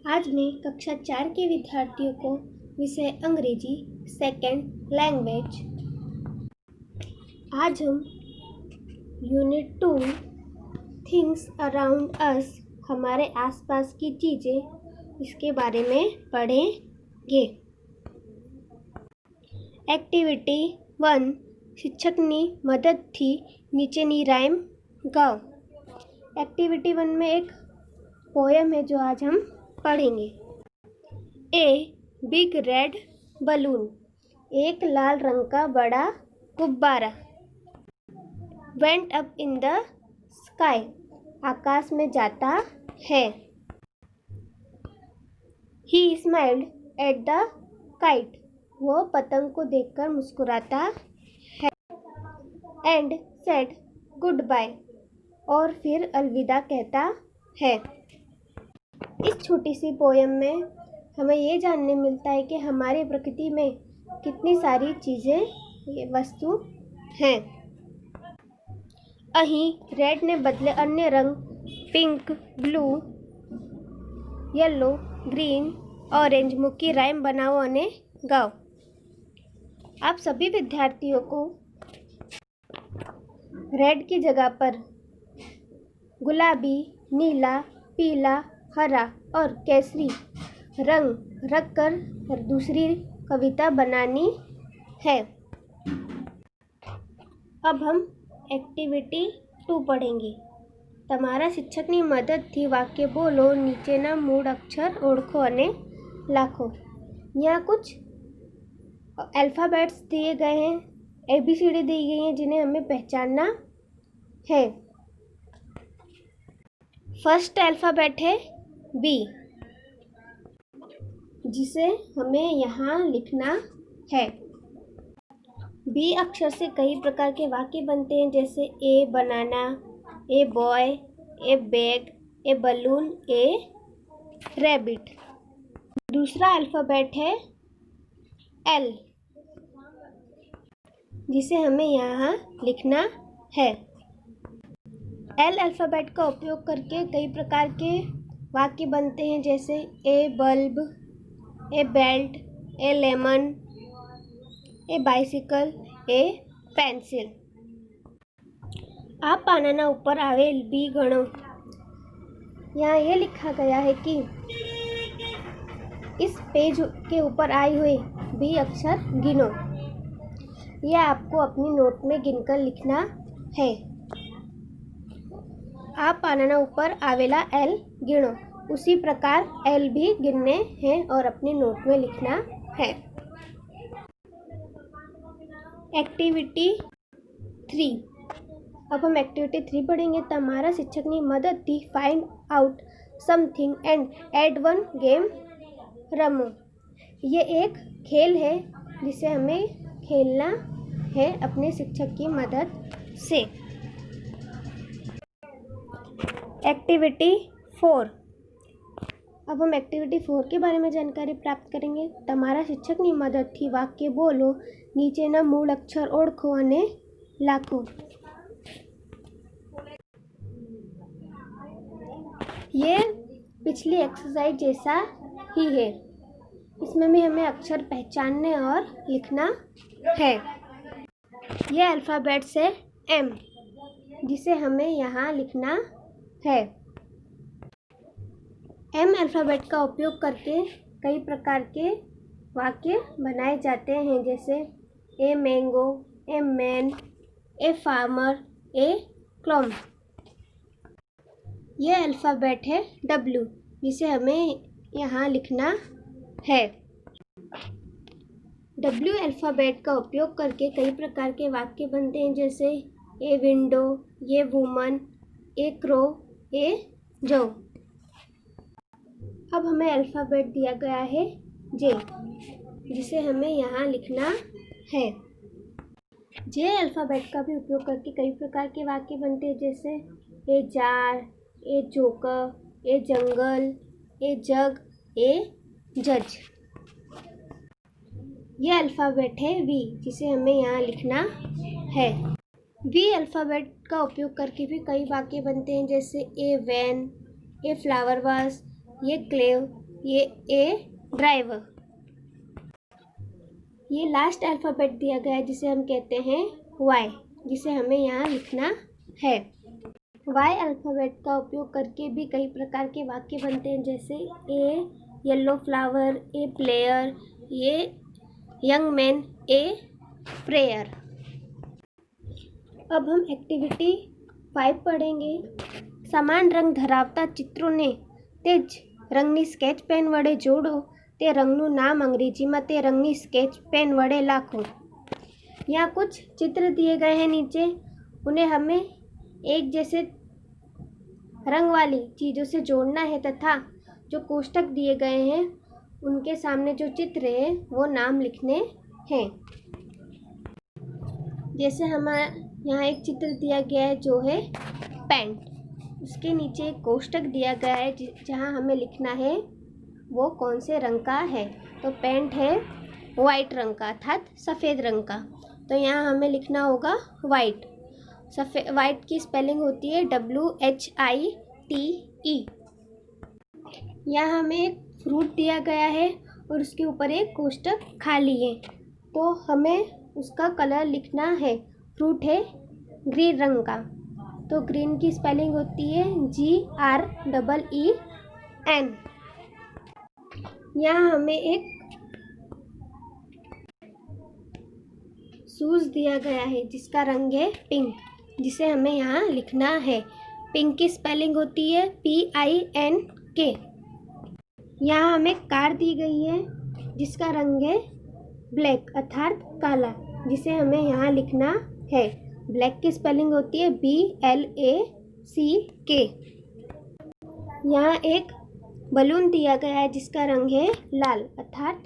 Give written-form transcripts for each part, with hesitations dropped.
आज मैं कक्षा 4 के विद्यार्थियों को विषय अंग्रेजी सेकेंड लैंग्वेज। आज हम यूनिट 2 थिंग्स अराउंड अस, हमारे आसपास की चीज़ें, इसके बारे में पढ़ेंगे। एक्टिविटी 1, शिक्षकनी मदद थी, नीचेनी राइम गाओ। एक्टिविटी 1 में एक पोयम है जो आज हम पढ़ेंगे। ए बिग रेड बलून, एक लाल रंग का बड़ा गुब्बारा। Went up in the sky, आकाश में जाता है। He smiled at the kite, वो पतंग को देखकर मुस्कुराता है। एंड सेड गुड बाय, और फिर अलविदा कहता है। इस छोटी सी पोयम में हमें ये जानने मिलता है कि हमारी प्रकृति में कितनी सारी चीज़ें, वस्तु हैं। અહીં रेड ने बदले अन्य रंग pink, blue, yellow, green, orange मुकी राइम बनाओ અને गाओ। आप सभी विद्यार्थियों को रेड की जगह पर गुलाबी, नीला, पीला, हरा और केसरी रंग रखकर दूसरी कविता बनानी है। अब हम एक्टिविटी 2 पढ़ेंगे। તમારા શિક્ષકની મદદથી વાક્ય બોલો, નીચેના મૂળ અક્ષર ઓળખો અને લખો। यहाँ कुछ अल्फ़ाबेट्स दिए गए हैं, ABCD दी गई हैं जिन्हें हमें पहचानना है। फर्स्ट अल्फ़ाबेट है B, जिसे हमें यहाँ लिखना है। B अक्षर से कई प्रकार के वाक्य बनते हैं, जैसे a banana, a boy, a bag, a balloon, a rabbit. दूसरा अल्फ़ाबेट है L, जिसे हमें यहाँ लिखना है। L अल्फ़ाबेट का उपयोग करके कई प्रकार के वाक्य बनते हैं, जैसे a bulb, a belt, a lemon, a bicycle, a pencil. आप पानाना ऊपर आवेल बी गणो। यहाँ ये लिखा गया है कि इस पेज के ऊपर आई हुई बी अक्षर गिनो। यह आपको अपनी नोट में गिनकर लिखना है। आप पानाना ऊपर आवेला एल गिनो, उसी प्रकार एल भी गिनने हैं और अपनी नोट में लिखना है। एक्टिविटी 3, अब हम एक्टिविटी 3 पढ़ेंगे। તમારા શિક્ષકની મદદથી find out something and add one game रमो। ये एक खेल है जिसे हमें खेलना है अपने शिक्षक की मदद से। एक्टिविटी 4, अब हम एक्टिविटी 4 के बारे में जानकारी प्राप्त करेंगे। તમારા શિક્ષકની મદદથી વાક્ય બોલો, નીચેના મૂળ અક્ષર ઓળખો અને લખો। ये पिछली एक्सरसाइज जैसा ही है, इसमें भी हमें अक्षर पहचानने और लिखना है। यह अल्फ़ाबेट से M, जिसे हमें यहाँ लिखना है। M अल्फ़ाबेट का उपयोग करके कई प्रकार के वाक्य बनाए जाते हैं, जैसे a mango, a man, a farmer, a clam. यह अल्फ़ाबेट है W, जिसे हमें यहाँ लिखना है। W अल्फ़ाबेट का उपयोग करके कई प्रकार के वाक्य बनते हैं, जैसे ए विंडो, ये वुमन, ए क्रो, ए जो। अब हमें अल्फ़ाबेट दिया गया है J, जिसे हमें यहाँ लिखना है। J अल्फ़ाबेट का भी उपयोग करके कई प्रकार के वाक्य बनते हैं, जैसे ए जार, ए जोकर, ए जंगल, ए जग, ए जज। यह अल्फ़ाबेट है V, जिसे हमें यहाँ लिखना है। V अल्फ़ाबेट का उपयोग करके भी कई वाक्य बनते हैं, जैसे a van, a flower vase, ये क्लेव, ये ए ड्राइवर। ये लास्ट अल्फ़ाबेट दिया गया है जिसे हम कहते हैं वाई, जिसे हमें यहाँ लिखना है। वाई अल्फ़ाबेट का उपयोग करके भी कई प्रकार के वाक्य बनते हैं, जैसे ए येलो फ्लावर, ए प्लेयर, ये यंग मैन, ए प्रेयर। अब हम एक्टिविटी 5 पढ़ेंगे। સમાન રંગ ધરાવતા ચિત્રોને તે જ રંગની સ્કેચ પેન વડે જોડો। તે રંગનું નામ અંગ્રેજીમાં તે રંગની स्केच पेन वड़े लाखो। यहाँ कुछ चित्र दिए गए हैं नीचे, उन्हें हमें एक जैसे रंग वाली चीज़ों से जोड़ना है तथा जो कोष्ठक दिए गए हैं उनके सामने जो चित्र है वो नाम लिखने हैं। जैसे हमारे यहाँ एक चित्र दिया गया है जो है पैंट, उसके नीचे एक कोष्ठक दिया गया है जहाँ हमें लिखना है वो कौन से रंग का है। तो पैंट है वाइट रंग का अर्थात सफ़ेद रंग का, तो यहाँ हमें लिखना होगा वाइट। वाइट की स्पेलिंग होती है WHITE। यहाँ हमें एक फ्रूट दिया गया है और उसके ऊपर एक कोष्ठक खाली है, तो हमें उसका कलर लिखना है। फ्रूट है ग्रीन रंग का, तो ग्रीन की स्पेलिंग होती है GREEN। यहाँ हमें एक शूज़ दिया गया है जिसका रंग है पिंक, जिसे हमें यहाँ लिखना है। पिंक की स्पेलिंग होती है PINK। यहाँ हमें कार दी गई है जिसका रंग है ब्लैक अर्थात काला, जिसे हमें यहाँ लिखना है। ब्लैक की स्पेलिंग होती है BLACK। यहाँ एक बलून दिया गया है जिसका रंग है लाल अर्थात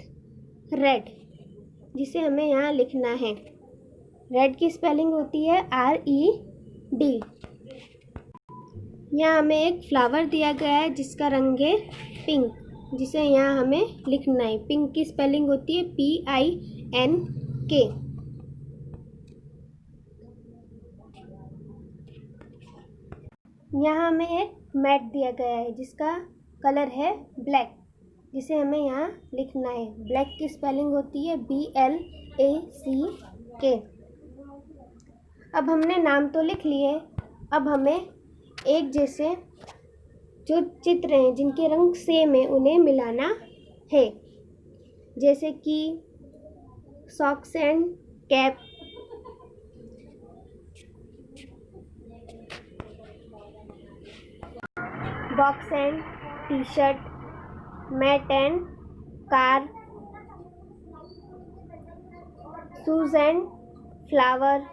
रेड, जिसे हमें यहाँ लिखना है। रेड की स्पेलिंग होती है RED। यहाँ हमें एक फ्लावर दिया गया है जिसका रंग है पिंक, जिसे यहाँ हमें लिखना है। पिंक की स्पेलिंग होती है PINK। यहाँ हमें एक मैट दिया गया है जिसका कलर है ब्लैक, जिसे हमें यहाँ लिखना है। ब्लैक की स्पेलिंग होती है BLACK। अब हमने नाम तो लिख लिए, अब हमें एक जैसे जो चित्र हैं जिनके रंग सेम है उन्हें मिलाना है, जैसे कि socks and cap, box and T shirt, mat and car, shoes and flower,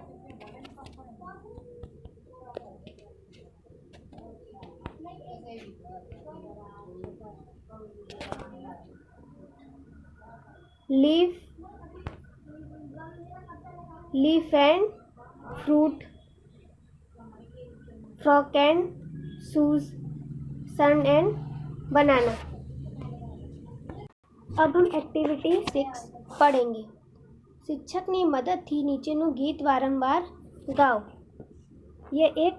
leaf and fruit, frock and shoes, sun and banana. अब हम एक्टिविटी 6 पढ़ेंगे। શિક્ષકની મદદથી નીચેનું ગીત વારંવાર ગાઓ। ये एक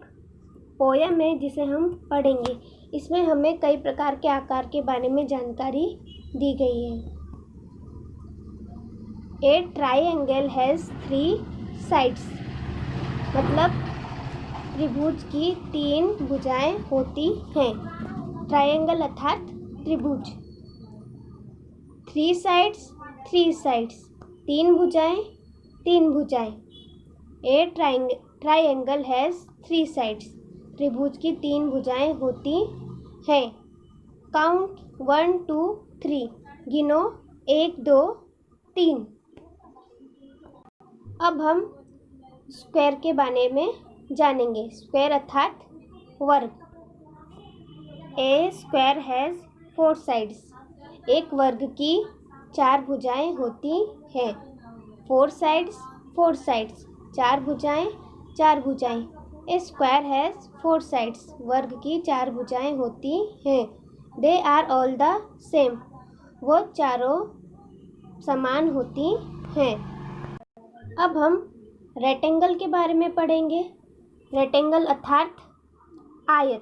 पोयम है जिसे हम पढ़ेंगे। इसमें हमें कई प्रकार के आकार के बारे में जानकारी दी गई है। ए ट्राइंगल हैज़ 3 साइड्स, मतलब त्रिभुज की 3 भुजाएं होती हैं। ट्राइंगल अर्थात त्रिभुज। 3 साइड्स 3 साइड्स, 3 भुजाएं 3 भुजाएं। ए ट्राइंगल हैज़ 3 साइड्स, त्रिभुज की 3 भुजाएं होती हैं। काउंट 1 2 3, गिनो 1 2 3। अब हम स्क्वायर के बारे में जानेंगे। स्क्वायर अर्थात वर्ग। ए स्क्वायर हैज़ 4 साइड्स, एक वर्ग की 4 भुजाएं होती हैं। 4 साइड्स 4 भुजाएं 4 भुजाएं। ए स्क्वायर हैज़ 4 साइड्स, वर्ग की 4 भुजाएं होती हैं। They are all the same, वो चारों समान होती हैं। अब हम रेक्टेंगल के बारे में पढ़ेंगे। रेक्टेंगल अर्थात आयत।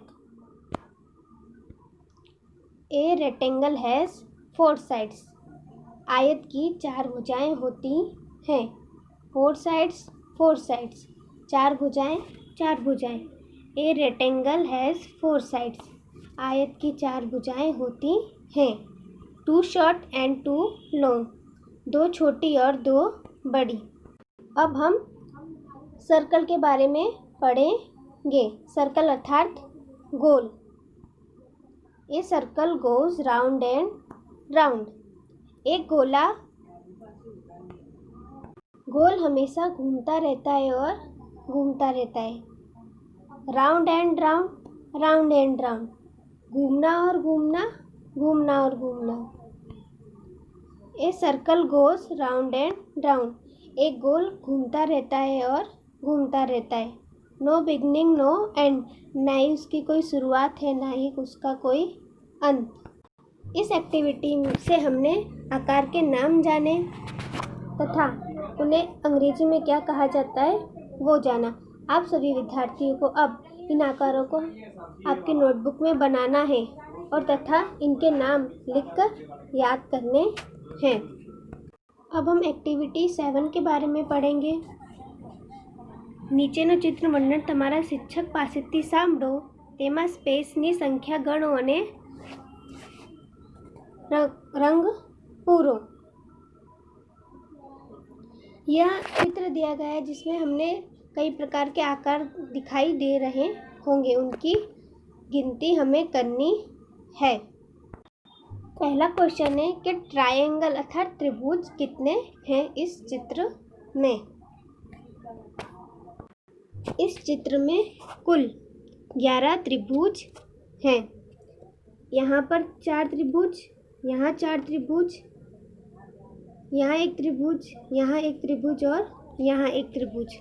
A rectangle has 4 sides. आयत की 4 भुजाएं होती हैं। 4 साइड्स 4 साइड्स, 4 भुजाएं 4 भुजाएं। A rectangle has 4 sides. आयत की 4 भुजाएं होती हैं। 2 शॉर्ट एंड 2 लॉन्ग, 2 छोटी और 2 बड़ी। अब हम सर्कल के बारे में पढ़ेंगे। सर्कल अर्थात गोल। A circle goes round and round. एक गोल हमेशा घूमता रहता है और घूमता रहता है। Round and round, round and round, घूमना और घूमना, घूमना और घूमना। ए circle goes round and round. एक गोल घूमता रहता है और घूमता रहता है। नो बिगनिंग नो एंड, ना ही उसकी कोई शुरुआत है ना ही उसका कोई अंत। इस एक्टिविटी से हमने आकार के नाम जाने तथा उन्हें अंग्रेजी में क्या कहा जाता है वो जाना। आप सभी विद्यार्थियों को अब इन आकारों को आपके नोटबुक में बनाना है और तथा इनके नाम लिखकर याद करने हैं। अब हम एक्टिविटी 7 के बारे में पढ़ेंगे। નીચેનો ચિત્ર મંડળ તમારા શિક્ષક પાસેથી સાંભળો. તેમાં સ્પેસની સંખ્યા ગણો અને रंग पूरो। यह चित्र दिया गया है जिसमें हमने कई प्रकार के आकार दिखाई दे रहे होंगे, उनकी गिनती हमें करनी है। पहला क्वेश्चन है कि ट्रायंगल अर्थात त्रिभुज कितने हैं इस चित्र में। इस चित्र में कुल 11 त्रिभुज हैं। यहाँ पर 4 त्रिभुज, यहाँ 4 त्रिभुज, यहाँ एक त्रिभुज, यहाँ एक त्रिभुज और यहाँ एक त्रिभुज।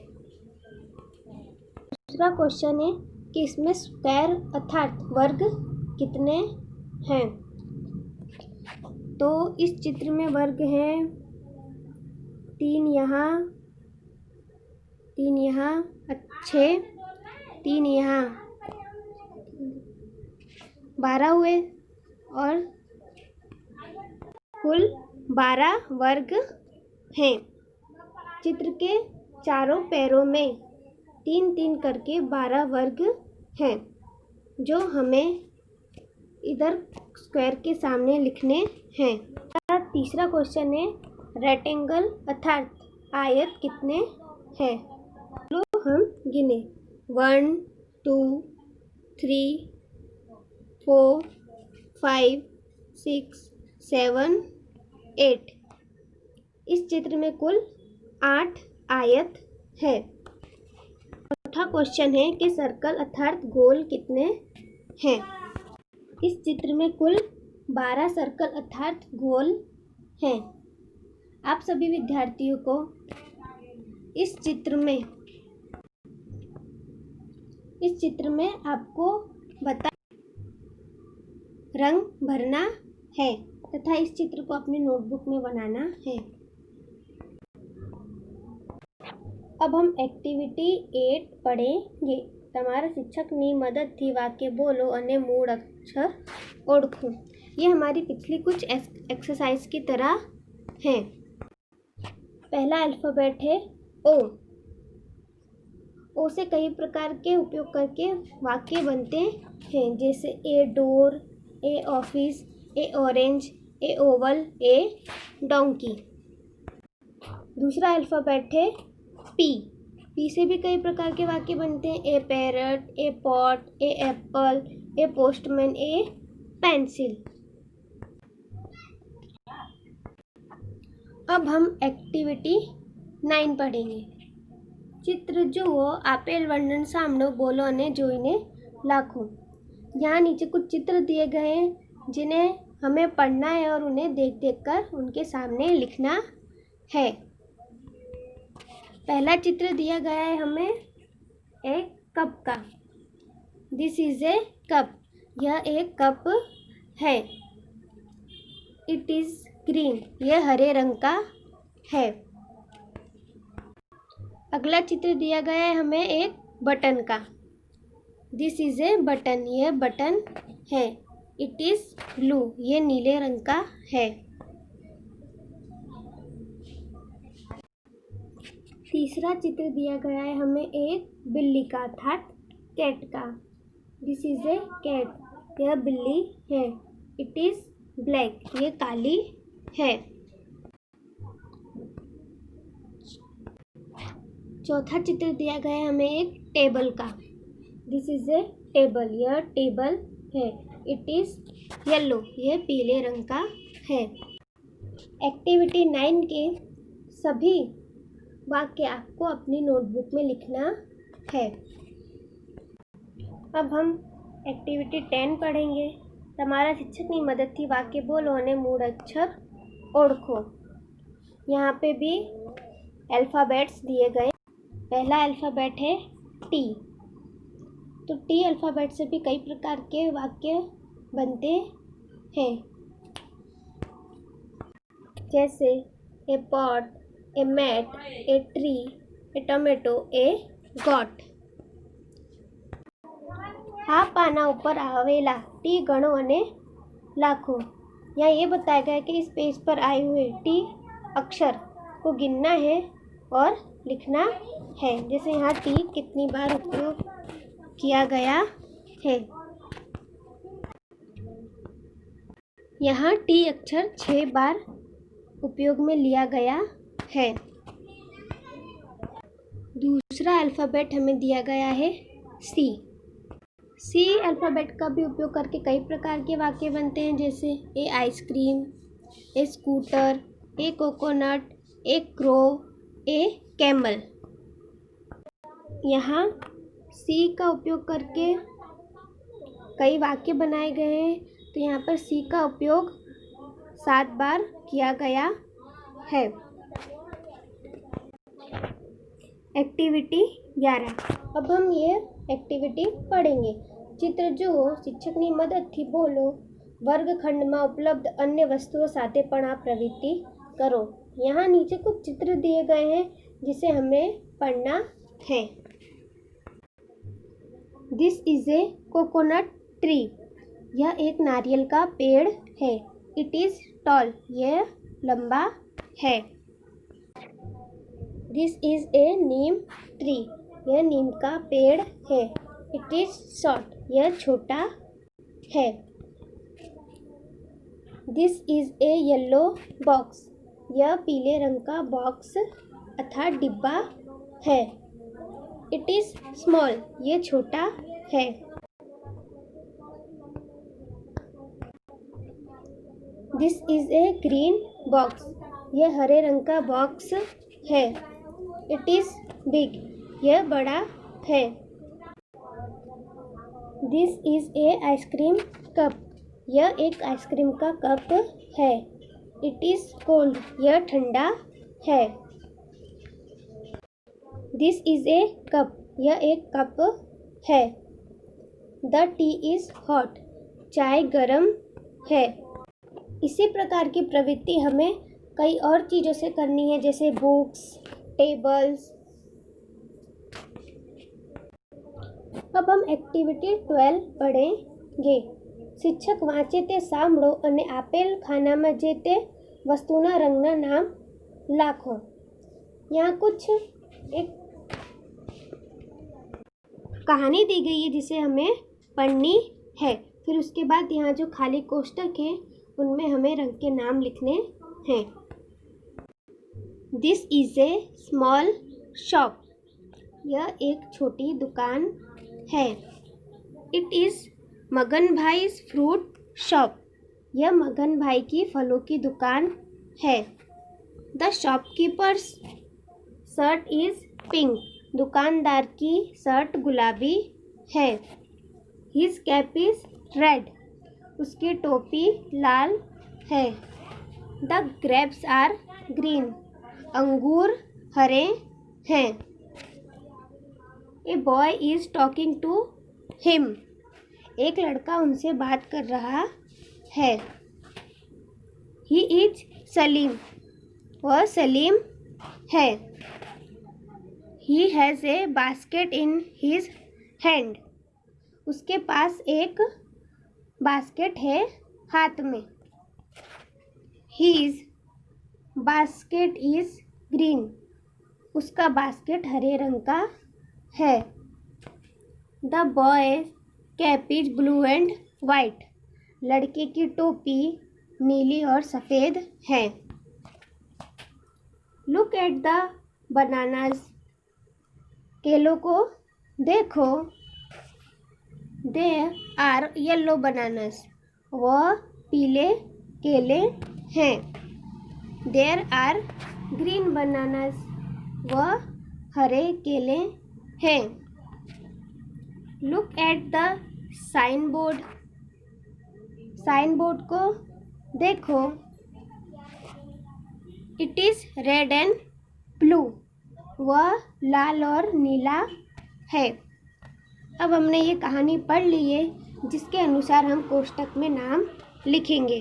दूसरा क्वेश्चन है कि इसमें स्क्वायर अर्थात वर्ग कितने हैं। तो इस चित्र में वर्ग हैं 3 यहाँ, 3 यहाँ, 6, 3 यहाँ, 12 हुए और कुल 12 वर्ग हैं। चित्र के चारों पैरों में 3-3 करके 12 वर्ग हैं जो हमें इधर स्क्वायर के सामने लिखने हैं। तीसरा क्वेश्चन है रेक्टेंगल अर्थात आयत कितने हैं। तो हम गिने 1 2 3 4 5 6 7 8। इस चित्र में कुल 8 आयत है। चौथा क्वेश्चन है कि सर्कल अर्थात गोल कितने हैं। इस चित्र में कुल 12 सर्कल अर्थात गोल हैं। आप सभी विद्यार्थियों को इस चित्र में आपको रंग भरना है तथा इस चित्र को अपने नोटबुक में बनाना है। अब हम एक्टिविटी 8 पढ़ेंगे। તમારા શિક્ષકની મદદથી વાક્ય બોલો અને મૂળ અક્ષર ઓળખો। ये हमारी पिछली कुछ एक्सरसाइज की तरह है। पहला अल्फ़ाबेट है ओ। ओ से कई प्रकार के उपयोग करके वाक्य बनते हैं, जैसे a door, a office, a orange, a oval, a donkey. दूसरा अल्फ़ाबेट है पी। पी से भी कई प्रकार के वाक्य बनते हैं, a parrot, a pot, a apple, a postman, a pencil. अब हम एक्टिविटी 9 पढ़ेंगे। चित्र જુઓ, આપેલ વર્ણન સાંભળો, બોલો અને જોઈને લખો। यहाँ नीचे कुछ चित्र दिए गए हैं जिन्हें हमें पढ़ना है और उन्हें देख देख कर उनके सामने लिखना है। पहला चित्र दिया गया है हमें एक कप का। This is a cup. यह एक कप है। It is green. यह हरे रंग का है। अगला चित्र दिया गया है हमें एक बटन का। This is a button. यह बटन है। इट इज़ ब्लू, ये नीले रंग का है। तीसरा चित्र दिया गया है हमें एक बिल्ली का अर्थात कैट का। दिस इज ए कैट, यह बिल्ली है। इट इज ब्लैक, ये काली है। चौथा चित्र दिया गया है हमें एक टेबल का। दिस इज ए टेबल, यह टेबल है। इट इज येलो, यह पीले रंग का है। एक्टिविटी 9 के सभी वाक्य आपको अपनी नोटबुक में लिखना है। अब हम एक्टिविटी 10 पढ़ेंगे। તમારા શિક્ષકની મદદથી વાક્ય બોલો અને મૂળ અક્ષર ઓળખો। यहाँ पे भी अल्फ़ाबेट्स दिए गए। पहला अल्फ़ाबेट है टी। तो टी अल्फ़ाबेट से भी कई प्रकार के वाक्य बनते हैं, जैसे a pot, a mat, a tree, a tomato, a goat. આ પાના ઉપર આવેલા टी गणों અને लाखों। यहाँ ये बताया गया है कि इस पेज पर आए हुए टी अक्षर को गिनना है और लिखना है। जैसे यहाँ टी कितनी बार उपयोग किया गया है। यहाँ टी अक्षर 6 बार उपयोग में लिया गया है। दूसरा अल्फ़ाबेट हमें दिया गया है सी। सी अल्फ़ाबेट का भी उपयोग करके कई प्रकार के वाक्य बनते हैं, जैसे ए आइसक्रीम, ए स्कूटर, ए कोकोनट, ए क्रो, ए कैमल। यहाँ सी का उपयोग करके कई वाक्य बनाए गए हैं। तो यहाँ पर सी का उपयोग 7 बार किया गया है। एक्टिविटी 11। अब हम ये एक्टिविटी पढ़ेंगे। चित्र જુઓ, શિક્ષકની મદદથી બોલો, વર્ગખંડમાં ઉપલબ્ધ अन्य वस्तुओं સાથે પણ આ प्रवृत्ति करो। यहाँ नीचे कुछ चित्र दिए गए हैं जिसे हमें पढ़ना है। This is a coconut tree, यह एक नारियल का पेड़ है। इट इज टॉल, यह लंबा है। This is a Neem tree, यह नीम का पेड़ है। इट इज शॉर्ट, यह छोटा है। This is a yellow box, यह पीले रंग का बॉक्स अर्थात डिब्बा है। इट इज स्मॉल, यह छोटा है। This is a green box, यह हरे रंग का बॉक्स है। इट इज बिग, यह बड़ा है। This is a ice cream cup, यह एक आइसक्रीम का कप है। इट इज कोल्ड, यह ठंडा है। दिस इज ए कप, यह एक कप है। द टी इज हॉट, चाय गरम है। इसी प्रकार की प्रवृत्ति हमें कई और चीज़ों से करनी है, जैसे बुक्स, टेबल्स। अब हम एक्टिविटी 12 पढ़ेंगे। શિક્ષક વાંચે તે સાંભળો અને આપેલ ખાનામાં જે તે વસ્તુના રંગના નામ લખો। यहाँ कुछ एक कहानी दी गई है जिसे हमें पढ़नी है। फिर उसके बाद यहाँ जो खाली कोष्ठक है उनमें हमें रंग के नाम लिखने हैं। This is a small shop, यह एक छोटी दुकान है। इट इज़ मगन भाई फ्रूट शॉप, यह मगन भाई की फलों की दुकान है। The shopkeepers shirt is pink, दुकानदार की शर्ट गुलाबी है। हिज कैप इज़ रेड, उसकी टोपी लाल है। द ग्रेप्स आर ग्रीन, अंगूर हरे हैं। A boy is talking to him, एक लड़का उनसे बात कर रहा है। ही इज सलीम, वह सलीम है। He has a basket in his hand, उसके पास एक बास्केट है हाथ में। His basket is green. उसका बास्केट हरे रंग का है। The boy's cap is blue and white. लड़के की टोपी नीली और सफ़ेद है। Look at the bananas. केलों को देखो। There are yellow bananas. वह पीले केले हैं। There are green bananas. वह हरे केले हैं। Look at the signboard. Signboard को देखो। It is red and blue. वह लाल और नीला है। अब हमने ये कहानी पढ़ ली है, जिसके अनुसार हम कोष्टक में नाम लिखेंगे।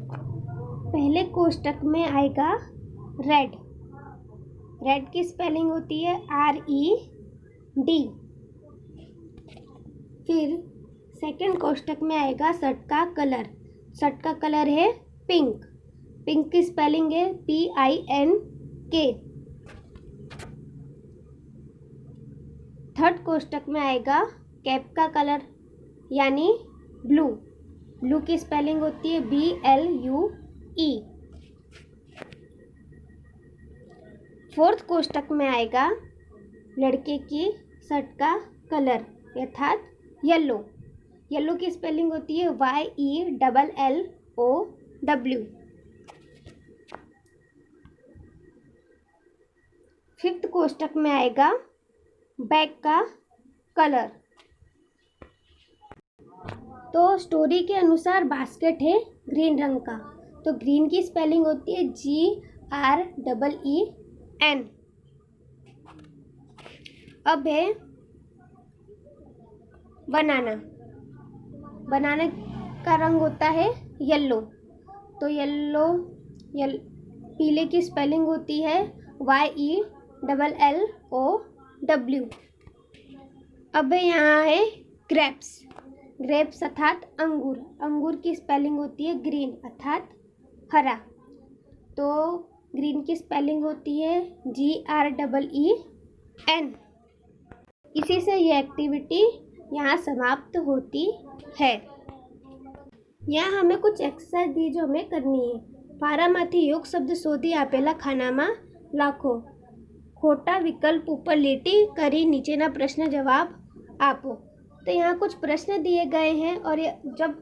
पहले कोष्टक में आएगा रेड। रेड की स्पेलिंग होती है RED। फिर सेकंड कोष्टक में आएगा शर्ट का कलर। शर्ट का कलर है पिंक। पिंक की स्पेलिंग है PINK। थर्ड कोष्टक में आएगा कैप का कलर यानी ब्लू। ब्लू की स्पेलिंग होती है BLUE। फोर्थ कोष्टक में आएगा लड़के की शर्ट का कलर अर्थात येलो। येलो की स्पेलिंग होती है YELLOW। फिफ्थ कोष्टक में आएगा बैग का कलर। तो स्टोरी के अनुसार बास्केट है ग्रीन रंग का, तो ग्रीन की स्पेलिंग होती है GREEN। अब है बनाना। बनाना का रंग होता है येलो, तो येलो पीले की स्पेलिंग होती है YELLOW। अब यहाँ है ग्रेप्स। ग्रेप्स अर्थात अंगूर। अंगूर की स्पेलिंग होती है ग्रीन अर्थात हरा, तो ग्रीन की स्पेलिंग होती है GREEN। इसी से ये एक्टिविटी यहाँ समाप्त होती है। यहाँ हमें कुछ एक्सरसाइज दी जो हमें करनी है। पारामाथी योग शब्द शोधी आपेला खानामा लाखो। खोटा विकल्प ऊपर લીટી કરી નીચેના प्रश्न जवाब आपो। तो यहाँ कुछ प्रश्न दिए गए हैं और जब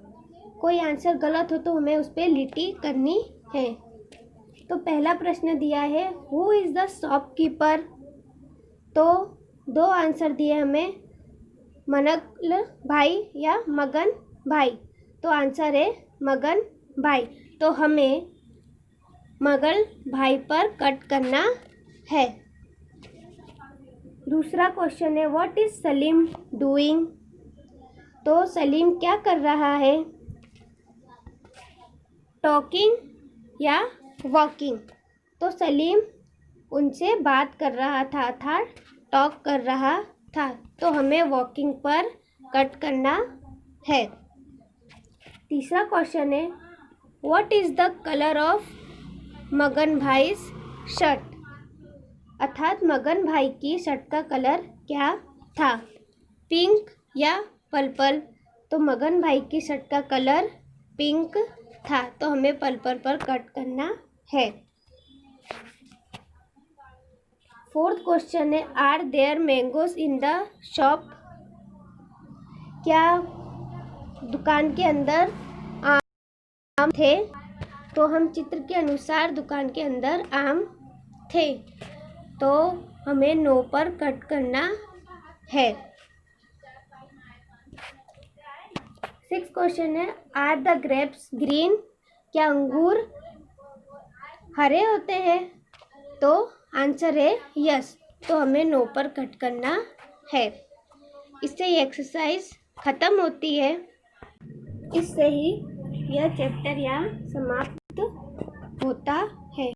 कोई आंसर गलत हो तो हमें उस पर લીટી करनी है। तो पहला प्रश्न दिया है हु इज़ द शॉपकीपर। तो दो आंसर दिए हमें, मनल भाई या मगन भाई। तो आंसर है मगन भाई, तो हमें मगल भाई पर कट करना है। दूसरा क्वेश्चन है व्हाट इज सलीम डूइंग। तो सलीम क्या कर रहा है, टॉकिंग या वॉकिंग। तो सलीम उनसे बात कर रहा था अर्थात टॉक कर रहा था, तो हमें वॉकिंग पर कट करना है। तीसरा क्वेश्चन है what is the colour of मगन भाईज शर्ट। अर्थात मगन भाई की शर्ट का कलर क्या था, पिंक या पर्पल। तो मगन भाई की शर्ट का कलर पिंक था, तो हमें पर्पल पर कट करना है। फोर्थ क्वेश्चन है are there mangoes in the shop. क्या दुकान के अंदर आम थे। तो हम चित्र के अनुसार दुकान के अंदर आम थे, तो हमें नो पर कट करना है। सिक्स क्वेश्चन है आर द ग्रेप्स ग्रीन। क्या अंगूर हरे होते हैं। तो आंसर है यस, तो हमें नो पर कट करना है। इससे ये एक्सरसाइज ख़त्म होती है। इससे ही यह चैप्टर यहाँ समाप्त होता